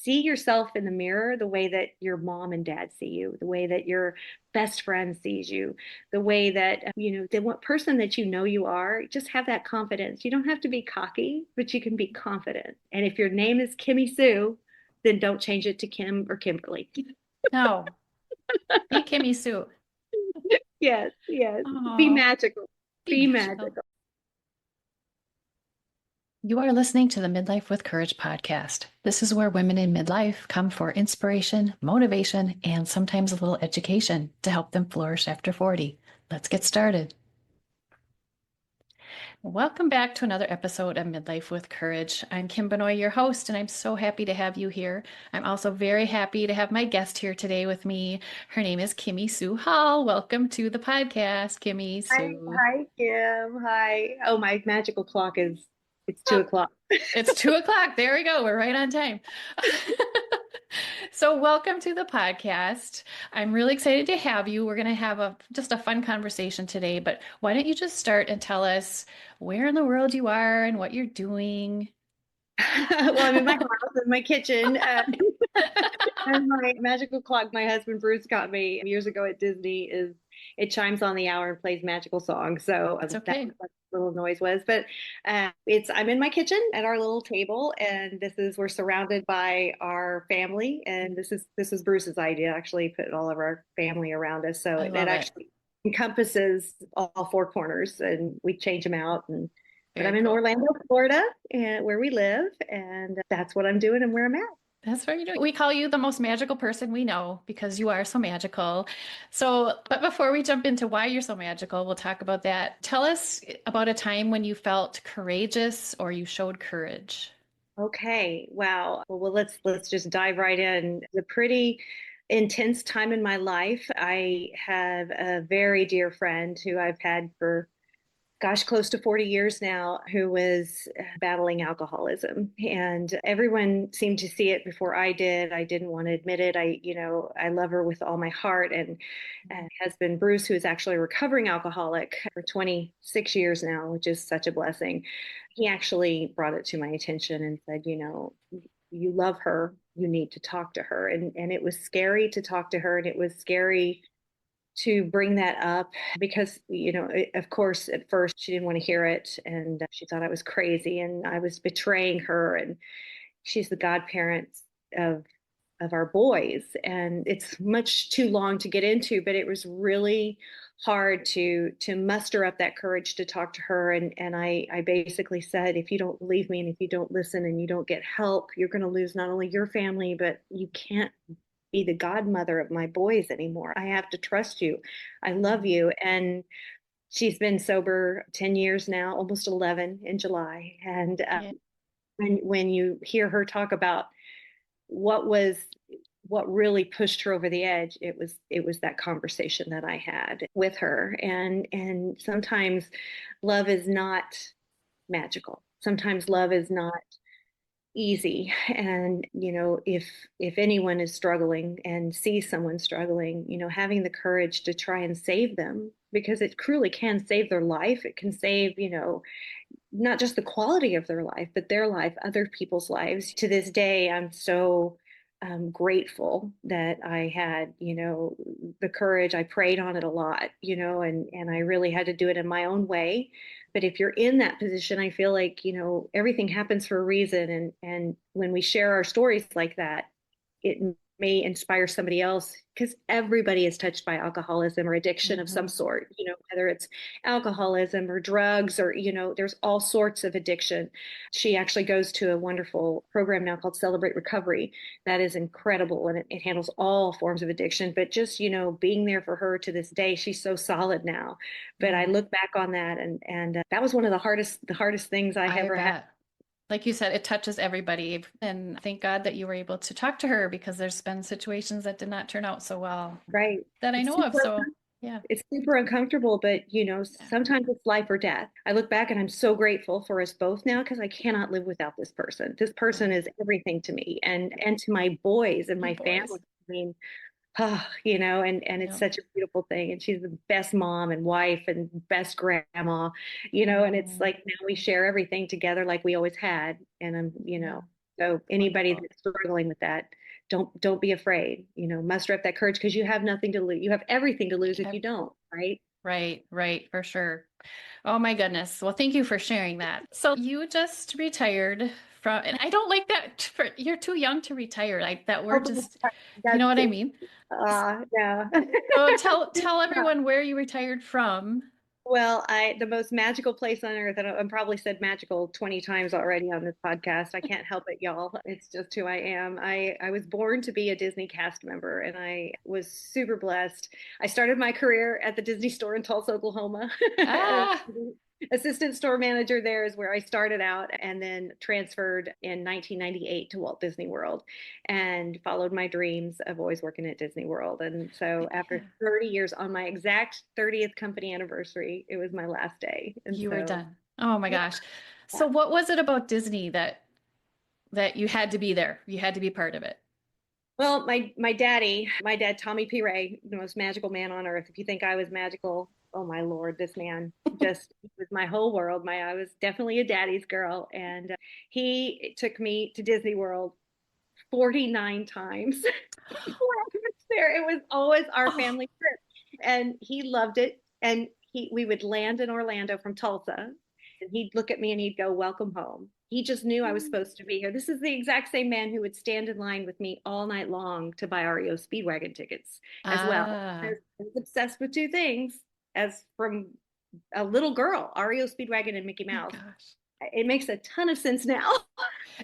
see yourself in the mirror the way that your mom and dad see you, the way that your best friend sees you, the way that, the one person that you know you are. Just have that confidence. You don't have to be cocky, but you can be confident. And if your name is Kimmie Sue, then don't change it to Kim or Kimberly. No, be Kimmie Sue. Yes, yes. Be Oh, magical. be Be magical. magical. You are listening to the Midlife with Courage podcast. This is where women in midlife come for inspiration, motivation, and sometimes a little education to help them flourish after 40. Let's get started. Welcome back to another episode of Midlife with Courage. I'm Kim Benoit, your host, and I'm so happy to have you here. I'm also very happy to have my guest here today with me. Her name is Kimmie Sue Hall. Welcome to the podcast, Kimmie Hi, Sue. hi, Kim. Hi. Oh, my magical clock is it's 2 o'clock. It's 2 o'clock. There we go. We're right on time. So, welcome to the podcast. I'm really excited to have you. We're going to have just a fun conversation today, but why don't you just start and tell us where in the world you are and what you're doing? Well, I'm in my house, in my kitchen, and my magical clock my husband Bruce got me years ago at Disney is it chimes on the hour and plays magical songs. So That's that's okay. what the little noise was. But it's I'm in my kitchen at our little table, and we're surrounded by our family, and this is Bruce's idea. Actually, put all of our family around us, so I it love it. actually encompasses all four corners, and we change them out. And but Very I'm in cool. Orlando, Florida, and where we live, and that's what I'm doing and where I'm at. That's what you're doing. We call you the most magical person we know because you are so magical. So, but before we jump into why you're so magical, we'll talk about that. Tell us about a time when you felt courageous or you showed courage. Okay, wow. Well, let's just dive right in. It's a pretty intense time in my life. I have a very dear friend who I've had for gosh, close to 40 years now, who was battling alcoholism. And everyone seemed to see it before I did. I didn't want to admit it. I love her with all my heart. And husband Bruce, who is actually a recovering alcoholic for 26 years now, which is such a blessing, he actually brought it to my attention and said, you love her. You need to talk to her. And it was scary to talk to her. And it was scary to bring that up because, of course, at first she didn't want to hear it and she thought I was crazy and I was betraying her. And she's the godparent of of our boys. And it's much too long to get into, but it was really hard to muster up that courage to talk to her. And I basically said, if you don't believe me and if you don't listen and you don't get help, you're going to lose not only your family, but you can't be the godmother of my boys anymore. I have to trust you. I love you. And she's been sober 10 years now, almost 11 in July. And Yeah. when you hear her talk about what was what really pushed her over the edge, it was that conversation that I had with her. And sometimes love is not magical. Sometimes love is not easy. And if anyone is struggling and sees someone struggling, having the courage to try and save them, because it truly can save their life. It can save, not just the quality of their life, but their life, other people's lives. To this day, I'm so grateful that I had, the courage. I prayed on it a lot, and I really had to do it in my own way. But if you're in that position, I feel like, everything happens for a reason. And when we share our stories like that, it may inspire somebody else because everybody is touched by alcoholism or addiction of some Mhm. sort, whether it's alcoholism or drugs or, there's all sorts of addiction. She actually goes to a wonderful program now called Celebrate Recovery. That is incredible. And it handles all forms of addiction. But just, being there for her to this day, she's so solid now. But I Mm. look back on that and that was one of the hardest things I I ever had. bet. Like you said, it touches everybody. And thank God that you were able to talk to her because there's been situations that did not turn out so well Right. that I It's know of. super So, yeah. it's super uncomfortable, but Yeah. sometimes it's life or death. I look back and I'm so grateful for us both now because I cannot live without this person. This person Right. is everything to me and to my boys and You my boys. family. I mean, and it's Yeah. such a beautiful thing. And she's the best mom and wife and best grandma, and it's Mm. like now we share everything together like we always had. And I'm, Yeah. So anybody Wonderful. that's struggling with that, don't be afraid. Muster up that courage because you have nothing to lose. You have everything to lose if you don't, right? Right, right, for sure. Oh my goodness. Well, thank you for sharing that. So you just retired from, and I don't like that. You're too young to retire. Like that Oh, word just, you know that's what I it. mean? Yeah. So tell everyone where you retired from. Well, the most magical place on earth, and I'm probably said magical 20 times already on this podcast. I can't help it, y'all. It's just who I am. I was born to be a Disney cast member, and I was super blessed. I started my career at the Disney store in Tulsa, Oklahoma. Ah, Assistant store manager there is where I started out, and then transferred in 1998 to Walt Disney World and followed my dreams of always working at Disney World. And so after yeah, 30 years, on my exact 30th company anniversary, it was my last day. And you were so, done. Oh my yeah. gosh. So what was it about Disney that you had to be there? You had to be part of it. Well, my dad, Tommy P. Ray, the most magical man on earth. If you think I was magical, oh my Lord, this man just was my whole world. I was definitely a daddy's girl. And he took me to Disney World 49 times before I was there. It was always our Oh, family trip. And he loved it. And we would land in Orlando from Tulsa, and he'd look at me and he'd go, "Welcome home." He just knew I was supposed to be here. This is the exact same man who would stand in line with me all night long to buy REO Speedwagon tickets as well. I ah, was obsessed with two things as from a little girl, REO Speedwagon and Mickey my Mouse. gosh. It makes a ton of sense now.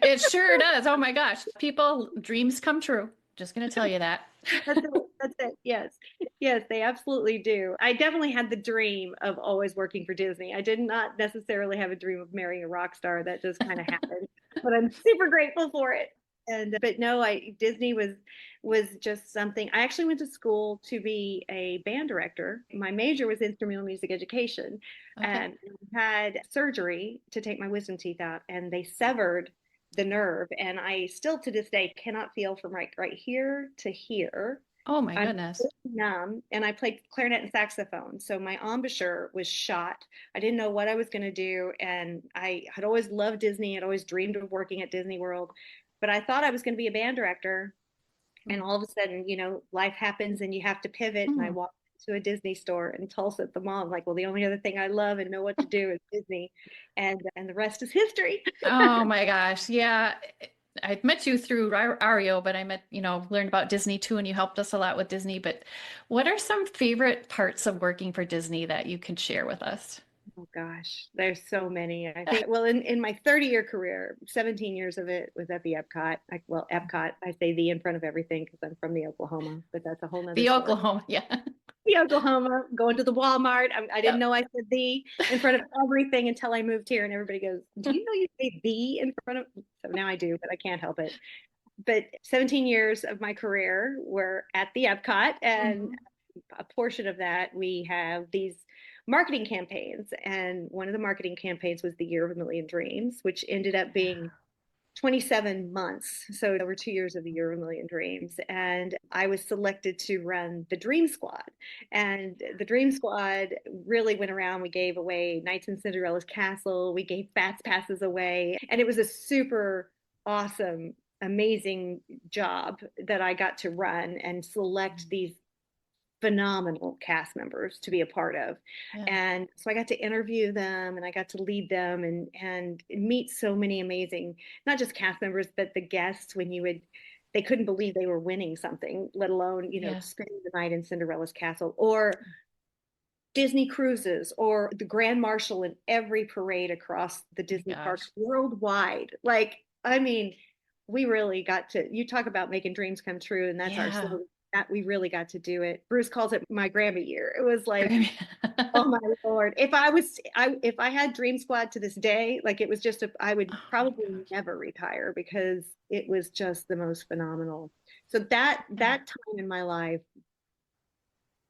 It sure does. Oh my gosh. People, dreams come true. Just gonna tell you that. That's it. That's it. Yes. Yes, they absolutely do. I definitely had the dream of always working for Disney. I did not necessarily have a dream of marrying a rock star. That just kind of happened. But I'm super grateful for it. And but no, I Disney was just something. I actually went to school to be a band director. My major was instrumental music education, Okay. and had surgery to take my wisdom teeth out, and they severed the nerve. And I still to this day cannot feel from right here to here. Oh my I'm goodness. numb, and I played clarinet and saxophone. So my embouchure was shot. I didn't know what I was going to do. And I had always loved Disney. I'd always dreamed of working at Disney World. But I thought I was going to be a band director. And Mm. all of a sudden, life happens and you have to pivot. And I Mm. walked to a Disney store in Tulsa at the mall. I'm like, well, the only other thing I love and know what to do is Disney. And the rest is history. Oh my gosh. Yeah. I met you through Ario, but learned about Disney too, and you helped us a lot with Disney. But what are some favorite parts of working for Disney that you can share with us? Oh gosh, there's so many. I think, well, in my 30-year career, 17 years of it was at the Epcot. Epcot, I say the in front of everything because I'm from the Oklahoma, but that's a whole nother The story. Oklahoma. Yeah. The Oklahoma, going to the Walmart. I didn't Yep. know I said the in front of everything until I moved here, and everybody goes, "Do you know you say the in front of?" So now I do, but I can't help it. But 17 years of my career were at the Epcot, and Mhm. a portion of that we have these marketing campaigns. And one of the marketing campaigns was the Year of a Million Dreams, which ended up being 27 months. So over 2 years of the Year of a Million Dreams. And I was selected to run the Dream Squad. And the Dream Squad really went around. We gave away Nights in Cinderella's Castle, we gave Fast Passes away. And it was a super awesome, amazing job that I got to run and select these phenomenal cast members to be a part of. Yeah. And so I got to interview them and I got to lead them and meet so many amazing, not just cast members, but the guests when they couldn't believe they were winning something, let alone, Yeah. spending the night in Cinderella's castle or Disney cruises or the Grand Marshal in every parade across the My Disney parks gosh. worldwide. Like, I mean, we really got to, you talk about making dreams come true, and that's our Yeah. slogan. That we really got to do it. Bruce calls it my Grammy year. It was like, Great. oh my Lord. If I had Dream Squad to this day, like it was just I would Oh my probably gosh. never retire because it was just the most phenomenal. So that time in my life,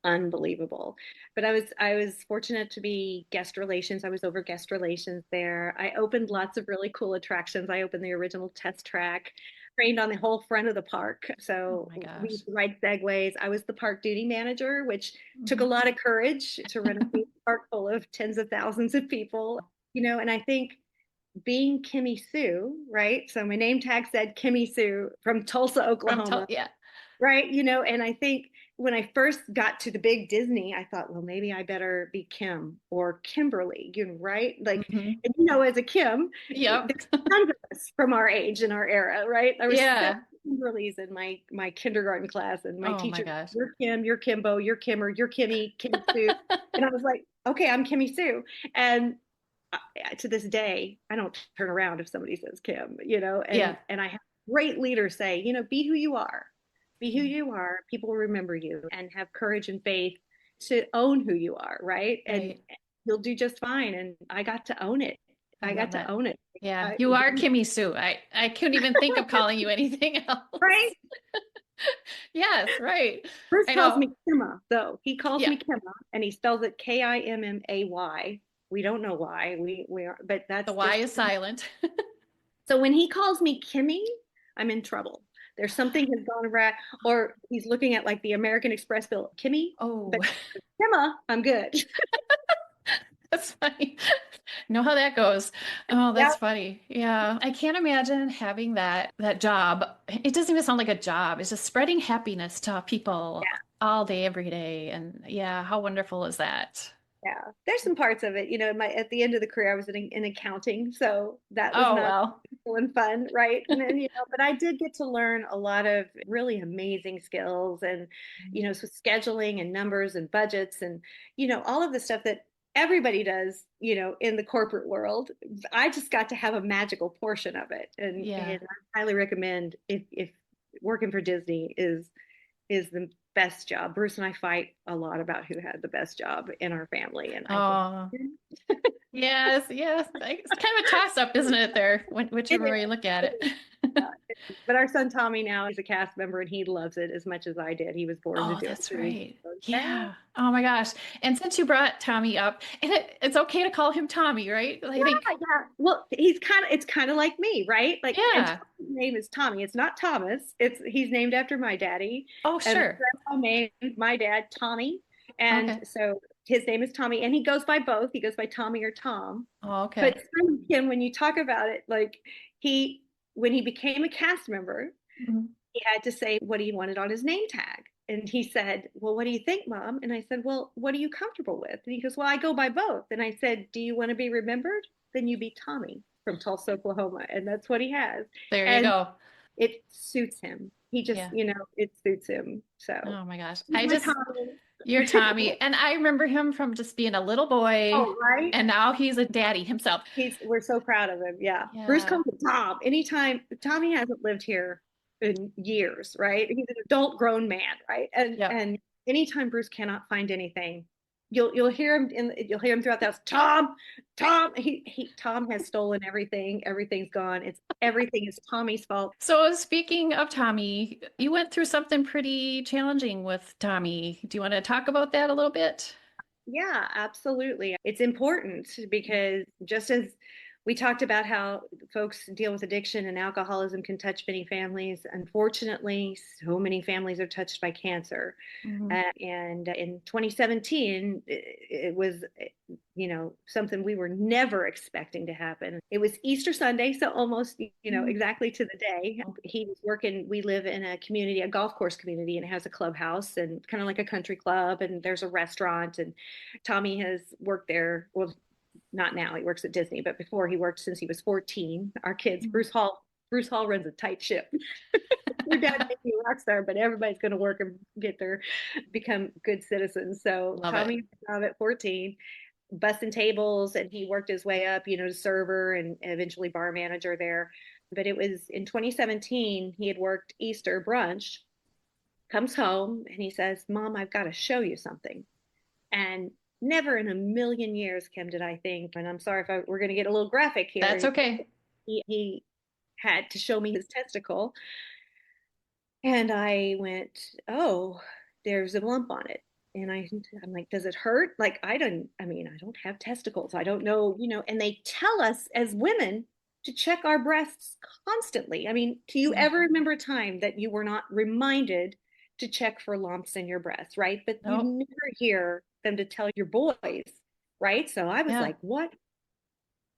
unbelievable. But I was fortunate to be guest relations. I was over guest relations there. I opened lots of really cool attractions. I opened the original test track, trained on the whole front of the park. Oh So my we gosh. used to ride segways. I was the park duty manager, which took a Mhm. lot of courage to run a theme park full of tens of thousands of people. And I think being Kimmie Sue, right? So my name tag said Kimmie Sue from Tulsa, Oklahoma, Yeah. right? And I think when I first got to the big Disney, I thought, well, maybe I better be Kim or Kimberly, right? Like, Hmm. and as a Kim, Yep. there's tons of us from our age and our era, right? There was seven Yeah. Kimberlys in my kindergarten class, and my Oh my teacher, gosh. you're Kim, you're Kimbo, you're Kimmer, you're Kimmie Sue, and I was like, okay, I'm Kimmie Sue, and to this day, I don't turn around if somebody says Kim, Yeah. and I have great leaders say, be who you are. Be who you are. People will remember you and have courage and faith to own who you are, right? And Right. you'll do just fine. And I got to own it. I I got love to it. own it. Yeah. You are Kimmie Sue. I couldn't even think of calling you anything Right? else. Yes, right. Bruce I calls know. me Kimma, though. He calls Yeah. me Kimma and he spells it Kimmay. We don't know why. We are, but The that's Y just is silent. so when he calls me Kimmie, I'm in trouble. There's something has gone wrong, or he's looking at like the American Express bill, Kimmie, Oh, but Kimma, I'm good. that's funny. Know how that goes. Oh, Yeah, that's funny. Yeah. I can't imagine having that job. It doesn't even sound like a job. It's just spreading happiness to people all day, every day. And yeah, how wonderful is that? yeah. There's some parts of it, at the end of the career, I was in accounting, so that was Oh, not well. cool and fun, right? And then, but I did get to learn a lot of really amazing skills and, so scheduling and numbers and budgets and, all of the stuff that everybody does, in the corporate world. I just got to have a magical portion of it. And Yeah. I highly recommend if working for Disney is the best job. Bruce and I fight a lot about who had the best job in our family. And I think Oh, yes, yes. It's kind of a toss up, isn't it, there, it whichever is. way you look at It it? is. But our son Tommy now is a cast member and he loves it as much as I did. He was born to Oh, do it that's too. right. So, yeah. Yeah. Oh my gosh. And since you brought Tommy up, and it's okay to call him Tommy, right? I think, Yeah. Well, it's kind of like me, right? Like, and yeah. Tommy's name is Tommy. It's not Thomas. He's named after my daddy. Oh, And sure. I named my dad Tommy. And Okay. so his name is Tommy and he goes by both. He goes by Tommy or Tom. Oh, But okay. Kim, when you talk about it, like he, when he became a cast member, Mhm. he had to say what he wanted on his name tag. And he said, well, what do you think, Mom? And I said, well, what are you comfortable with? And he goes, well, I go by both. And I said, do you want to be remembered? Then you be Tommy from Tulsa, Oklahoma. And that's what he has. There you And go. it suits him. He just, Yeah. it suits him. So Oh my gosh. he's my Tommy. You're Tommy. And I remember him from just being a little boy, Oh, right. and now he's a daddy himself. We're so proud of him. Yeah. Bruce Yeah. calls him Tom. Anytime Tommy hasn't lived here in years, right? He's an adult grown man, right? Yep. And anytime Bruce cannot find anything, you'll hear him you'll hear him throughout the house. Tom, Tom has stolen everything. Everything's gone. Everything is Tommy's fault. So speaking of Tommy, you went through something pretty challenging with Tommy. Do you want to talk about that a little bit? Yeah, absolutely. It's important because just as we talked about how folks deal with addiction and alcoholism can touch many families, unfortunately, so many families are touched by cancer. Hmm. And in 2017, it was, something we were never expecting to happen. It was Easter Sunday, so almost, exactly to the day. He was working. We live in a community, a golf course community, and it has a clubhouse and kind of like a country club, and there's a restaurant. And Tommy has worked there. Well, not now. He works at Disney, but before he worked since he was 14. Our kids, Bruce Hall runs a tight ship. Your dad may be a rock star, but everybody's going to work and become good citizens. So Love it. Tommy was at 14, busting tables, and he worked his way up, to server and eventually bar manager there. But it was in 2017, he had worked Easter brunch, comes home, and he says, Mom, I've got to show you something. And never in a million years, Kim, did I think, and I'm sorry if we're going to get a little graphic That's here, okay. he had to show me his testicle. And I went, oh, there's a lump on it. And I'm like, does it hurt? Like, I mean, I don't have testicles. I don't know, and they tell us as women to check our breasts constantly. I mean, do you ever Mhm. remember a time that you were not reminded to check for lumps in your breasts, right? But you Nope. never hear them to tell your boys, right? So I was Yeah. like, what?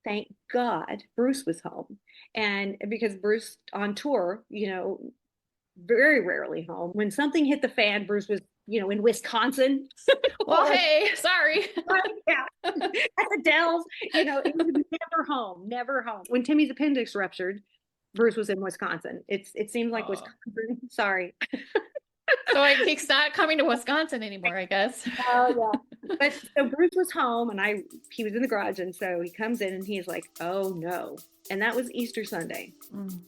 thank God Bruce was home. And because Bruce on tour, very rarely home. When something hit the fan, Bruce was, in Wisconsin Well, or hey, sorry. yeah, at the Dells, it was never home, never home. When Timmy's appendix ruptured, Bruce was in Wisconsin. It seems like Oh. Wisconsin. Sorry. So he's not coming to Wisconsin anymore, I guess. Oh yeah. But so Bruce was home and he was in the garage, and so he comes in and he's like, "Oh no." And that was Easter Sunday. Mm.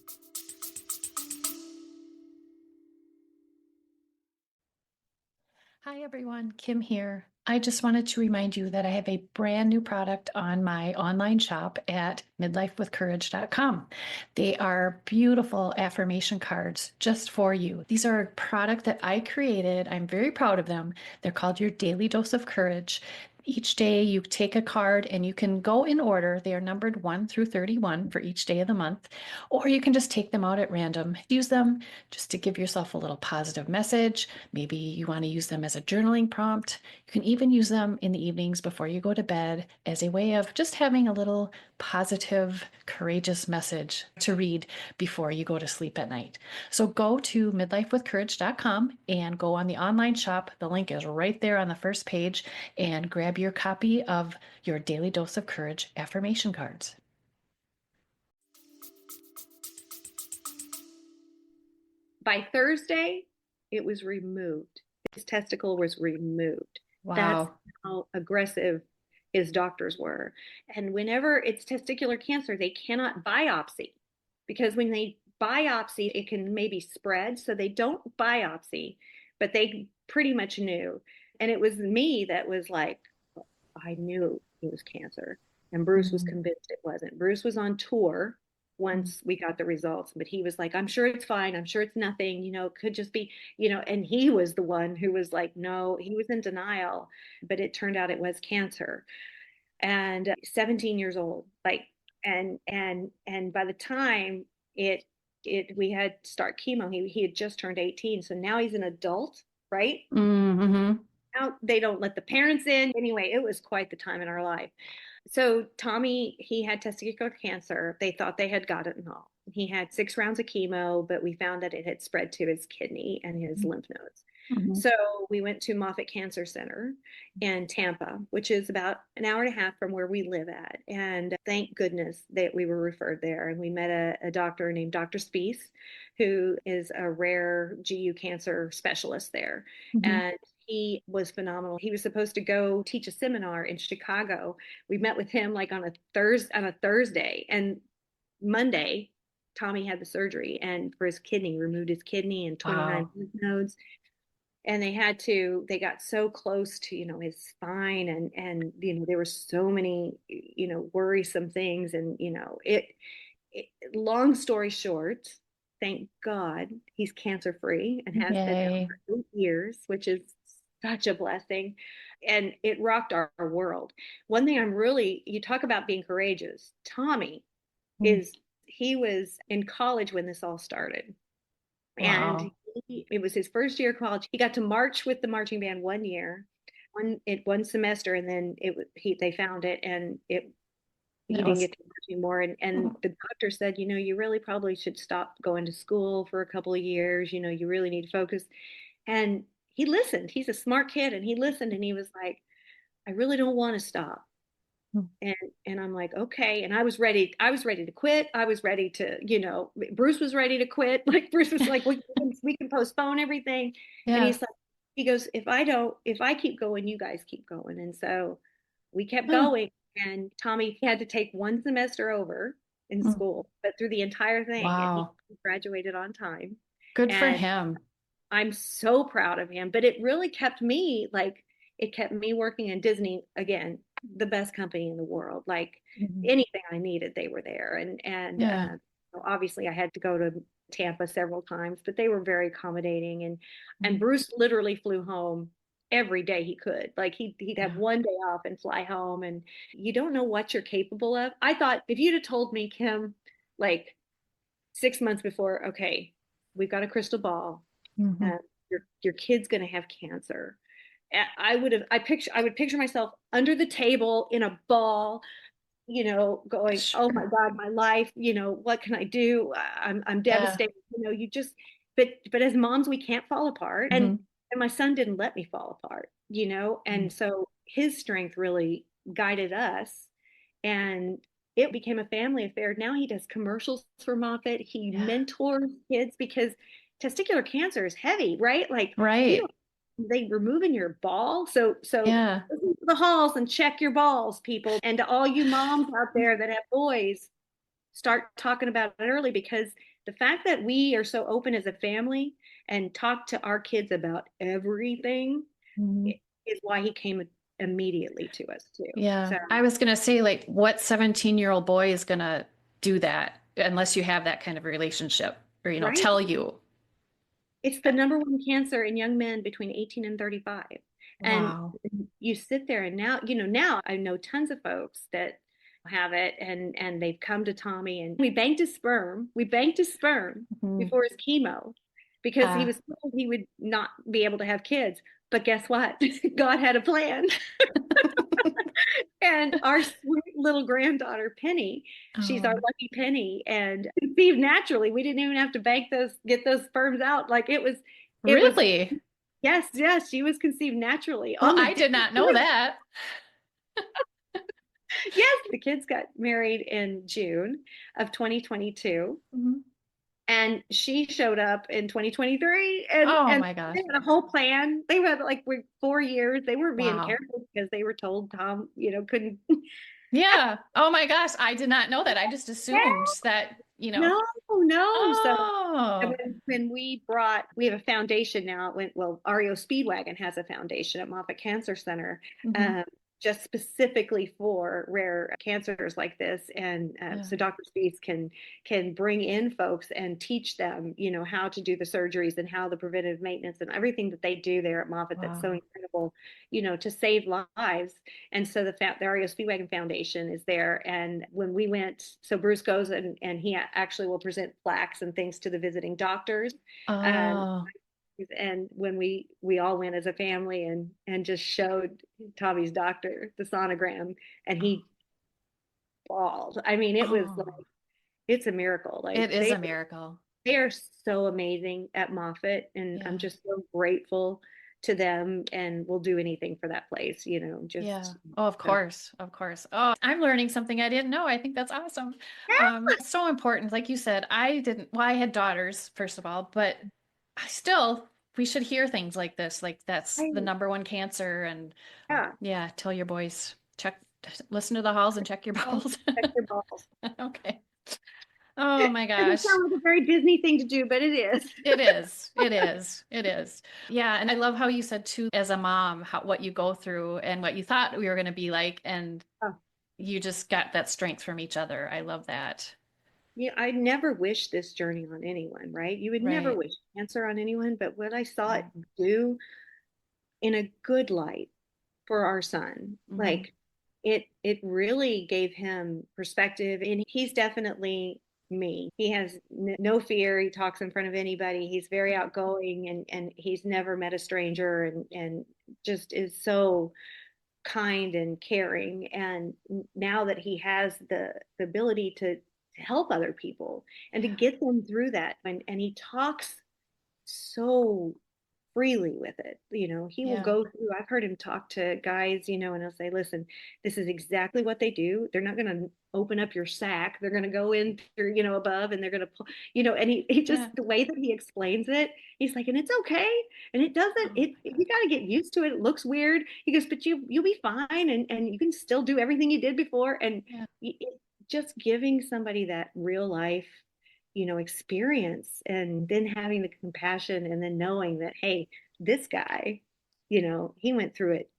Hi, everyone. Kim here. I just wanted to remind you that I have a brand new product on my online shop at midlifewithcourage.com. They are beautiful affirmation cards just for you. These are a product that I created. I'm very proud of them. They're called your Daily Dose of Courage. Each day you take a card and you can go in order. They are numbered 1 through 31 for each day of the month, or you can just take them out at random. Use them just to give yourself a little positive message. Maybe you want to use them as a journaling prompt. You can even use them in the evenings before you go to bed as a way of just having a little positive, courageous message to read before you go to sleep at night. So go to midlifewithcourage.com and go on the online shop. The link is right there on the first page, and grab your copy of your Daily Dose of Courage affirmation cards. By Thursday, it was removed. His testicle was removed. That's Wow. how aggressive his doctors were. And whenever it's testicular cancer, they cannot biopsy, because when they biopsy, it can maybe spread. So they don't biopsy, but they pretty much knew. And it was me that was like, I knew it was cancer. And Bruce was Mm-hmm. convinced it wasn't. Bruce was on tour once we got the results, but he was like, I'm sure it's fine. I'm sure it's nothing. It could just be, and he was the one who was like, no, he was in denial, but it turned out it was cancer. And 17 years old, like, and by the time we had to start chemo, he had just turned 18. So now he's an adult, right? Mm-hmm. Now they don't let the parents in. Anyway, it was quite the time in our life. So Tommy, he had testicular cancer. They thought they had got it and all. He had 6 rounds of chemo, but we found that it had spread to his kidney and his lymph nodes. Mm-hmm. So we went to Moffitt Cancer Center in Tampa, which is about an hour and a half from where we live at. And thank goodness that we were referred there. And we met a doctor named Dr. Spies, who is a rare GU cancer specialist there. Mm-hmm. And he was phenomenal. He was supposed to go teach a seminar in Chicago. We met with him like on a Thursday, and Monday Tommy had the surgery and for his kidney, removed his kidney and 29 Wow. lymph nodes. And they got so close to, his spine, and there were so many, worrisome things. And, long story short, thank God he's cancer free and has been now Yay. for 8 years, which is such a blessing. And it rocked our world. One thing you talk about being courageous. Tommy he was in college when this all started. And Wow. it was his first year of college. He got to march with the marching band one year, one semester, and then they found it, and he That didn't was get to march anymore. And the doctor said, you really probably should stop going to school for a couple of years. You really need to focus. And he listened. He's a smart kid, and he listened, and he was like, I really don't want to stop. and and I'm like, okay. And I was ready to quit. I was ready to, Bruce was ready to quit. Like Bruce was like, we can postpone everything. And yeah. he goes, if I keep going, you guys keep going. And so we kept Huh. going. And Tommy had to take one semester over in Mm. school, but through the entire thing, and he Wow. graduated on time. Good for And him. I'm so proud of him. But it really kept me like it kept me working in Disney again, the best company in the world. Like Mhm. anything I needed, they were there. Yeah. Obviously I had to go to Tampa several times, but they were very accommodating. And Mm. Bruce literally flew home every day he could. Like he'd have Yeah. one day off and fly home. And you don't know what you're capable of. I thought if you'd have told me, Kim, like 6 months before, okay, we've got a crystal ball. Mhm. Your kid's going to have cancer. I would picture myself under the table in a ball, going, oh my Sure. God, my life, what can I do? I'm Yeah. devastated. You just, but as moms, we can't fall apart. And Hmm. my son didn't let me fall apart, and so his strength really guided us. And it became a family affair. Now he does commercials for Moffitt. He Yeah. mentors kids because testicular cancer is heavy, right? Like you Right. don't they removing your ball. So Yeah. listen to the halls and check your balls, people. And to all you moms out there that have boys, start talking about it early, because the fact that we are so open as a family and talk to our kids about everything Mhm. is why he came immediately to us too. Yeah. So I was gonna say, like, what 17-year-old boy is gonna do that unless you have that kind of relationship or, right, tell you. it's the number one cancer in young men between 18 and 35. And Wow. you sit there and now I know tons of folks that have it, and they've come to Tommy, and we banked his sperm Mhm. before his chemo because he Uh, was told he would not be able to have kids. But guess what? God had a plan. And our sweet little granddaughter, Penny, she's our oh, lucky Penny, and conceived naturally. We didn't even have to get those sperms out. Like it was, really? yes, yes, she was conceived naturally Well, on the I day. did not know that. Yes, the kids got married in June of 2022. Mhm. And she showed up in 2023, Oh and my they gosh. had a whole plan. They had like 4 years. They were being Wow. careful because they were told Tom, couldn't. Yeah. Oh my gosh. I did not know that. I just assumed that. No, no. So and Oh. when we have a foundation now. REO Speedwagon has a foundation at Moffitt Cancer Center, Hmm. um, just specifically for rare cancers like this. And Yeah. so Dr. Spees can bring in folks and teach them, how to do the surgeries and how the preventative maintenance and everything that they do there at Moffitt. That's so Wow. incredible, to save lives. And so the REO Speedwagon Foundation is there. And when we went, so Bruce goes and he actually will present plaques and things to the visiting doctors. Um, Oh. and when we all went as a family and just showed Tommy's doctor the sonogram, and he bawled. I mean, it was like Oh. it's a miracle. Like It is a miracle. they are so amazing at Moffitt, and I'm Yeah. just so grateful to them, and will do anything for that place. Yeah. Just Oh, of so. course. Of course. Oh, I'm learning something I didn't know. I think that's awesome. So important. Like you said, I had daughters, first of all, but I still, we should hear things like this. Like that's the Right. number one cancer. And Yeah. yeah, tell your boys, listen to the halls and check your Oh, balls. check your balls. Okay. Oh my Doesn't gosh. sound like a very Disney thing to do, but it is. It is. It is. It is. Yeah. And I love how you said too, as a mom, what you go through and what you thought we were going to be like. And Oh, you just got that strength from each other. I love that. yeah, I never wish this journey on anyone, right? You would never Right. wish cancer on anyone, but what I saw it Yeah. do in a good light for our son, Hmm. like it really gave him perspective, and he's definitely me. He has no fear. He talks in front of anybody. He's very outgoing, and he's never met a stranger, and just is so kind and caring. And now that he has the ability to help other people and to Yeah. get them through that, and he talks so freely with it. He will Yeah. go through, I've heard him talk to guys, and he'll say, listen, this is exactly what they do. They're not going to open up your sack. They're going to go in through, above, and they're going to pull, and he just, Yeah. the way that he explains it, he's like, and it's okay. And it doesn't, Oh it, my you got gosh. to get used to it. It looks weird. He goes, but you'll be fine. And you can still do everything you did before. And Yeah. just giving somebody that real life, experience, and then having the compassion, and then knowing that, hey, this guy, he went through it.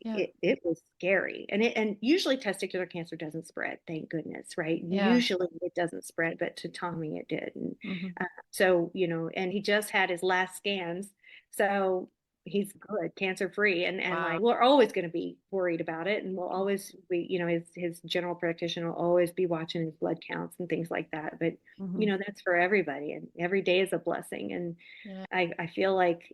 Yeah. It was scary. And usually testicular cancer doesn't spread, thank goodness, right? Yeah. Usually it doesn't spread, but to Tommy it did. And Hmm. so, and he just had his last scans. So he's good, cancer free. And Wow. like, we're always going to be worried about it. And we'll always be, his general practitioner will always be watching his blood counts and things like that. But, Hmm. that's for everybody. And every day is a blessing. And Yeah. I feel like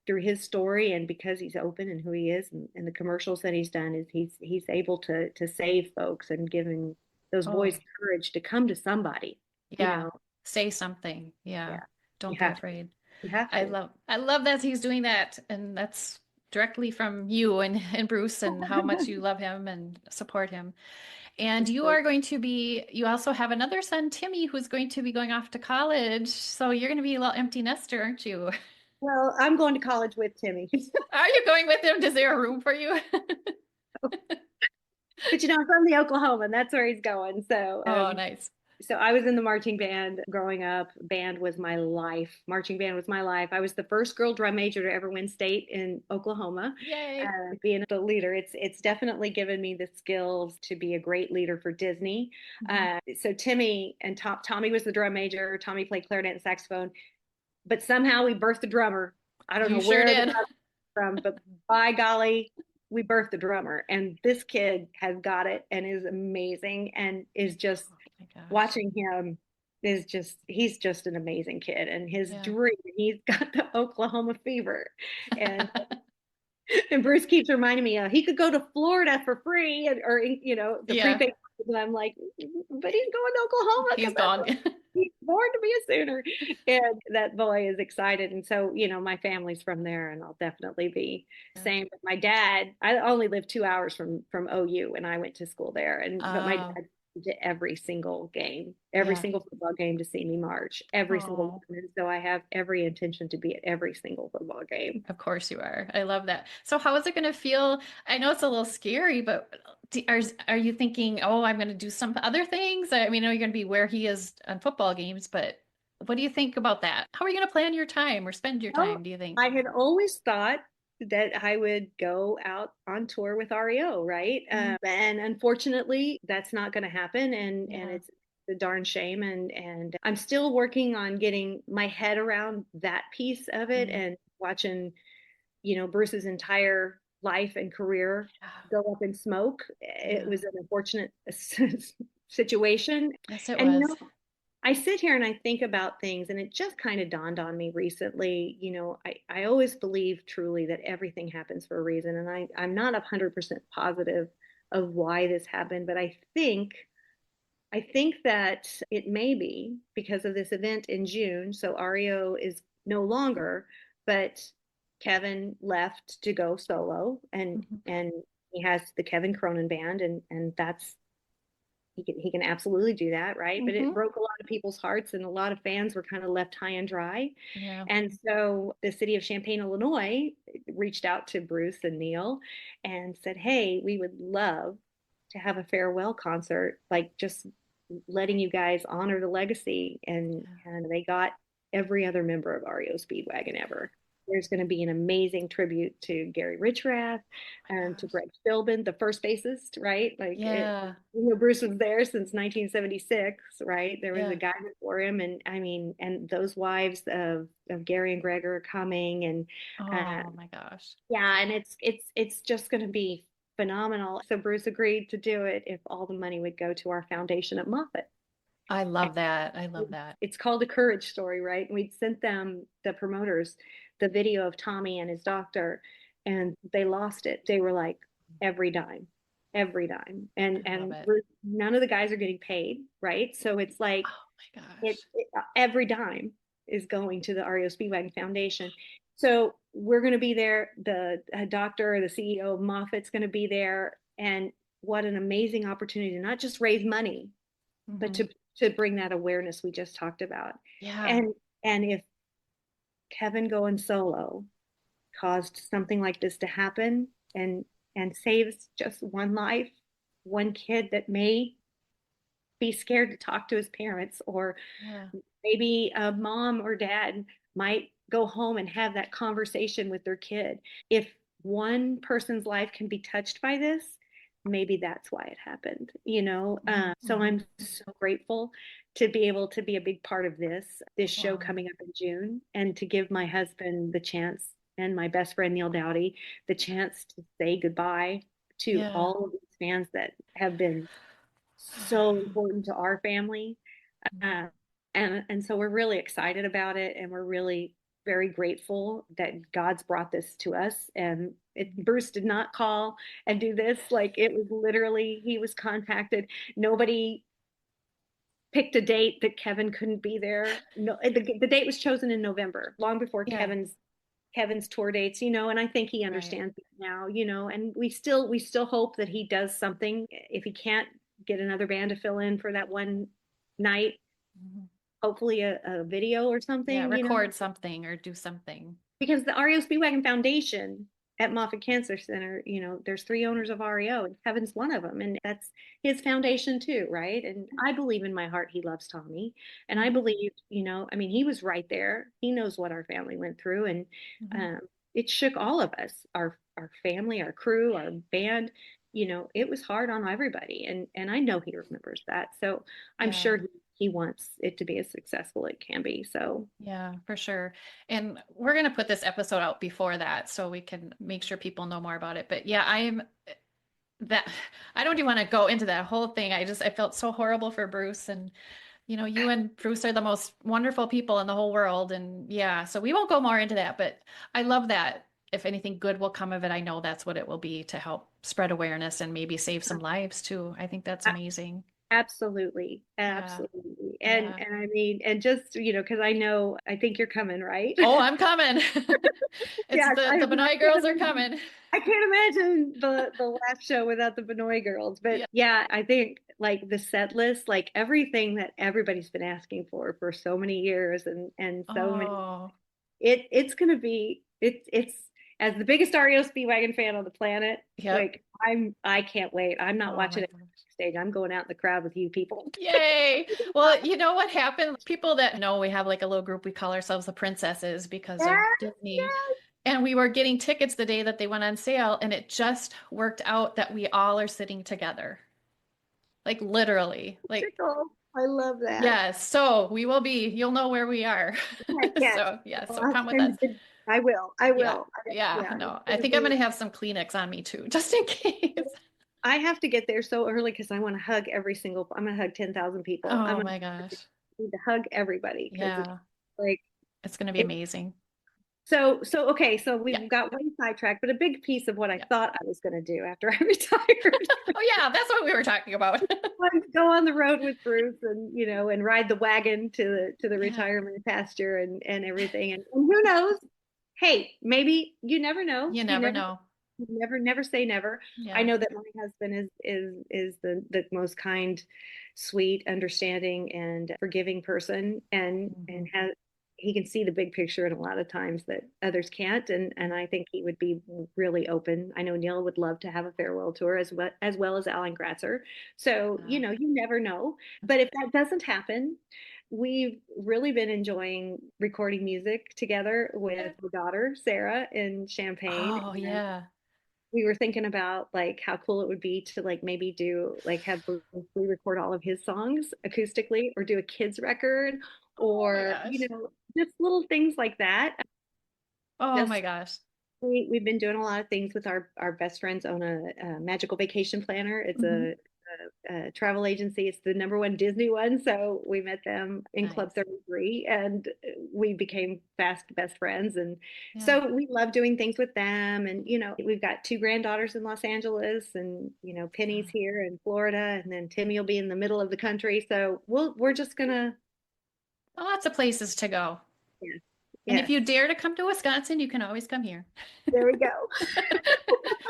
through his story, and because he's open and who he is, and the commercials that he's done, is he's able to save folks and giving those boys Oh, courage to come to somebody, you yeah. know. Say something. Yeah. Yeah, you Don't be have to. afraid. You have to. I love that he's doing that. And that's directly from you and Bruce and how much you love him and support him. And you are going to be, you also have another son, Timmy, who's going to be going off to college. So you're going to be a little empty nester, aren't you? Well, I'm going to college with Timmy. Are you going with him? Is there a room for you? But I'm from the Oklahoma, and that's where he's going. Oh, nice. So I was in the marching band growing up. Band was my life. Marching band was my life. I was the first girl drum major to ever win state in Oklahoma. Yay. Being the leader, it's definitely given me the skills to be a great leader for Disney. Mhm. So Timmy and Tommy was the drum major. Tommy played clarinet and saxophone, but somehow we birthed the drummer. I don't You know sure where the did. drummer from, but by golly, we birthed the drummer. And this kid has got it and is amazing and is just Oh my gosh. watching him is just he's just an amazing kid, and his Yeah. dream, he's got the Oklahoma fever. and and Bruce keeps reminding me, he could go to Florida for free, or the Yeah. prepaid. And I'm like, but he's going to Oklahoma He's because that's gone. what he's born to be a Sooner. And that boy is excited. And so, my family's from there, and I'll definitely be Yeah. same with my dad. I only lived 2 hours from OU, and I went to school there. But my Oh, dad to every single game, every yeah. single football game to see me march, every single Oh, one. And so I have every intention to be at every single football game. of course you are. I love that. So how is it going to feel? I know it's a little scary, but are you thinking, oh, I'm going to do some other things? I mean, I know you're going to be where he is on football games, but what do you think about that? How are you going to plan your time or spend your Well, time, do you think? I had always thought that I would go out on tour with REO, right? Mm, And unfortunately, that's not going to happen, and yeah. it's a darn shame. And I'm still working on getting my head around that piece of it, Mm, and watching, Bruce's entire life and career yeah. go up in smoke. It Yeah. was an unfortunate situation, Yes, it and was. I sit here and I think about things, and it just kind of dawned on me recently. I always believe truly that everything happens for a reason. And I'm not 100% positive of why this happened, but I think that it may be because of this event in June. So REO is no longer, but Kevin left to go solo, and Mhm. and he has the Kevin Cronin band, and that's he can absolutely do that, right? But it Mhm. broke a lot of people's hearts, and a lot of fans were kind of left high and dry. Yeah. And so the city of Champaign, Illinois, reached out to Bruce and Neil and said, "Hey, we would love to have a farewell concert, like just letting you guys honor the legacy." And they got every other member of REO Speedwagon ever. There's going to be an amazing tribute to Gary Richrath Oh my and to gosh. Greg Philbin, the first bassist, right? Yeah. Bruce was there since 1976, right? There was a Yeah. guy before him, and I mean, and those wives of Gary and Greg are coming, and uh, Oh my gosh. yeah, and it's just going to be phenomenal. So Bruce agreed to do it if all the money would go to our foundation at Moffat. I love that. I love that. It's called a courage story, right? And we'd sent them, the promoters, the video of Tommy and his doctor, and they lost it. They were like, every dime, every dime. I love it. None of the guys are getting paid, right? So it's like Oh my gosh. every dime is going to the REO Speedwagon Foundation. So we're going to be there. The doctor, the CEO of Moffat's going to be there, and what an amazing opportunity to not just raise money, but Hmm. to bring that awareness we just talked about. Yeah. And if Kevin going solo caused something like this to happen, and saves just one life, one kid that may be scared to talk to his parents, or Yeah. maybe a mom or dad might go home and have that conversation with their kid. If one person's life can be touched by this, maybe that's why it happened, So Hmm. I'm so grateful to be able to be a big part of this show Wow. coming up in June, and to give my husband the chance, and my best friend Neil Dowdy the chance to say goodbye to Yeah. all of these fans that have been so important to our family. Yeah. Uh, and so we're really excited about it, and we're really very grateful that God's brought this to us. And Bruce did not call and do this. Like it was literally, he was contacted. Nobody picked a date that Kevin couldn't be there. No, the date was chosen in November, long before Yeah. Kevin's tour dates, and I think he Right. understands it now, and we still hope that he does something. If he can't get another band to fill in for that one night, Mhm. hopefully a video or Yeah. something, Record something or do something. because the REO Speedwagon Foundation at Moffitt Cancer Center, there's three owners of REO, and Kevin's one of them, and that's his foundation too, right? And I believe in my heart he loves Tommy, and I Mhm. believe, I mean, he was right there. He knows what our family went through, and Mhm. um, it shook all of us, our family, our crew, our band. It was hard on everybody, and I know he remembers that. So I'm sure Yeah. he wants it to be as successful as it can be. So Yeah, for sure. And we're going to put this episode out before that so we can make sure people know more about it. But yeah, that I don't even want to go into that whole thing. I felt so horrible for Bruce, and you and Bruce are the most wonderful people in the whole world. And yeah, so we won't go more into that, but I love that if anything good will come of it, I know that's what it will be to help spread awareness and maybe save some lives too. I think that's amazing. absolutely, Yeah. absolutely. And Yeah. and I mean, and just, because I think you're coming, right? Oh, I'm coming. It's Yes, the Benoi girls are coming. I can't imagine the last show without the Benoit girls. But Yeah. yeah, I think like the set list, like everything that everybody's been asking for so many years, and so many, Oh, it's gonna be it's as the biggest REO Speedwagon fan on the planet. yep. Like I can't wait. I'm not Oh watching my it gosh. stage. I'm going out in the crowd with you people. Yay. Well, you know what happened? People that know we have like a little group, we call ourselves the princesses because of Yes, Disney. yes, And we were getting tickets the day that they went on sale, and it just worked out that we all are sitting together. Like literally. Like, Tickle. I love that. yes. So we will be, you'll know where we are. Yes. So yeah, Well, so come with us. I will. I Yeah. will. Yeah. Yeah. It's No, I gonna think I'm be. gonna have some Kleenex on me too, just in case. I have to get there so early because I want to hug every single. I'm gonna hug 10,000 people. I'm Oh gonna my gosh. need to hug everybody because it's Yeah. like It's gonna be it. amazing. So okay. So Yeah. we've got one sidetrack, but a big piece of what I Yeah. thought I was gonna do after I retired Oh yeah, that's what we were talking about. was go on the road with Bruce, and and ride the wagon to the Yeah. retirement pasture and everything. And who knows? Hey, maybe you never know. You You never never know. never say never. I Yeah. know that my husband is the most kind, sweet, understanding, and forgiving person, and Mhm. has he can see the big picture, and a lot of times that others can't, and I think he would be really open. I know Neil would love to have a farewell tour as well as Alan Gratzer. So Yeah. you never know. But if that doesn't happen, we've really been enjoying recording music together with Good. my daughter Sarah in Champaign, Oh and yeah. we were thinking about like how cool it would be to like maybe do like have Bruce re-record all of his songs acoustically, or do a kids record, Oh my or gosh. just little things like that. Oh my Just gosh. we've been doing a lot of things with our best friends own a magical vacation planner. It's Hmm. a travel agency. It's the number one Disney one. So we met them in Club Nice. 33, and we became fast best friends. And Yeah. so we love doing things with them. And, we've got two granddaughters in Los Angeles, and, Penny's Oh, here in Florida, and then Timmy will be in the middle of the country. So we're just gonna, lots of places to go. yes, And if yes, you dare to come to Wisconsin, you can always come here. there we go.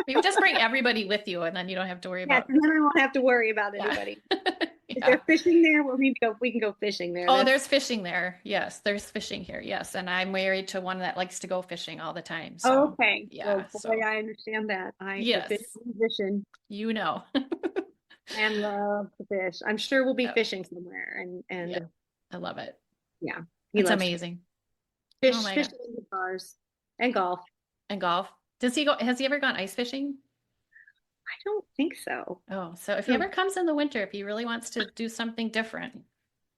Maybe just bring everybody with you, and then you don't have to worry Yes, about. and then I won't have to worry about Yeah. anybody. Is Yeah. there fishing there? We can go fishing there. Oh, That's there's fishing there. Yes, there's fishing here. Yes. And I'm married to one that likes to go fishing all the time. So, okay. yeah. Well, boy, So, I understand that. The fish yes, musician you know. and love to fish. I'm sure we'll be Yep. fishing somewhere, Yeah. and I love it. yeah, he It's loves to amazing. Oh my God. fishing and guitars and golf. And golf. Has he ever gone ice fishing? I don't think so. Oh, so if he No. ever comes in the winter, if he really wants to do something different,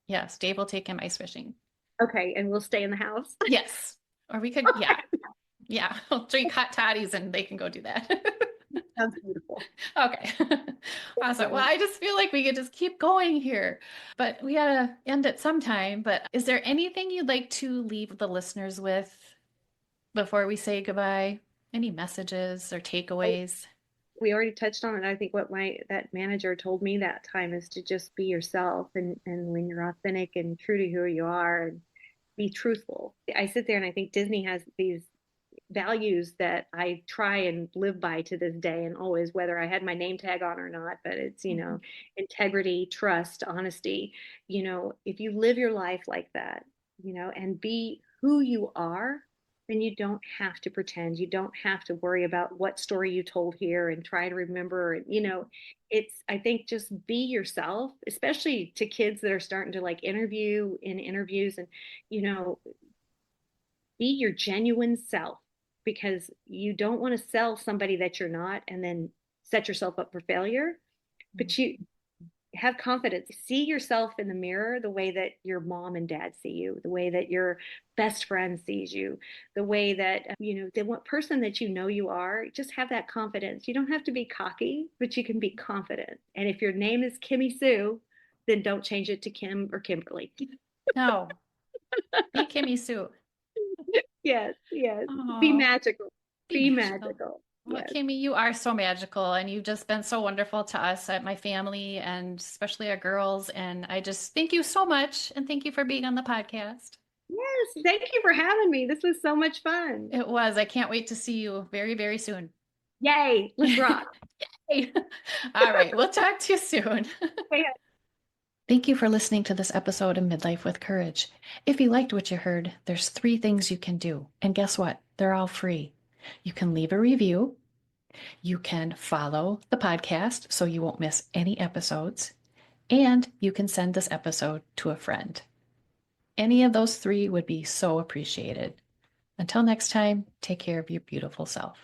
yes, Dave will take him ice fishing. Okay, and we'll stay in the house. Yes. Or we could, yeah. Yeah. We'll drink hot toddies and they can go do that. Sounds beautiful. Okay. Awesome. Well, I just feel like we could just keep going here, but we gotta end it sometime. But is there anything you'd like to leave the listeners with before we say goodbye? Any messages or takeaways? We already touched on it. I think what my that manager told me that time is to just be yourself, and when you're authentic and true to who you are, and be truthful. I sit there and I think Disney has these values that I try and live by to this day, and always, whether I had my name tag on or not. But it's, Mhm. integrity, trust, honesty. If you live your life like that, and be who you are, then you don't have to pretend. You don't have to worry about what story you told here and try to remember. I think just be yourself, especially to kids that are starting to like interview in interviews, and you know be your genuine self, because you don't want to sell somebody that you're not and then set yourself up for failure. But you have confidence. See yourself in the mirror the way that your mom and dad see you, the way that your best friend sees you, the way that, the one person that you are. Just have that confidence. You don't have to be cocky, but you can be confident. And if your name is Kimmie Sue, then don't change it to Kim or Kimberly. No, be Kimmie Sue. Yes, yes. Be Oh, magical. be Be magical. magical. Well, Yes. Kimmie, you are so magical, and you've just been so wonderful to us at my family and especially our girls. And I just thank you so much. And thank you for being on the podcast. Yes. Thank you for having me. This was so much fun. It was. I can't wait to see you very, very soon. Yay. Let's rock. Yay. All right. We'll talk to you soon. Okay. Thank you for listening to this episode of Midlife with Courage. If you liked what you heard, there's 3 things you can do. And guess what? They're all free. You can leave a review. You can follow the podcast so you won't miss any episodes. And you can send this episode to a friend. Any of those 3 would be so appreciated. Until next time, take care of your beautiful self.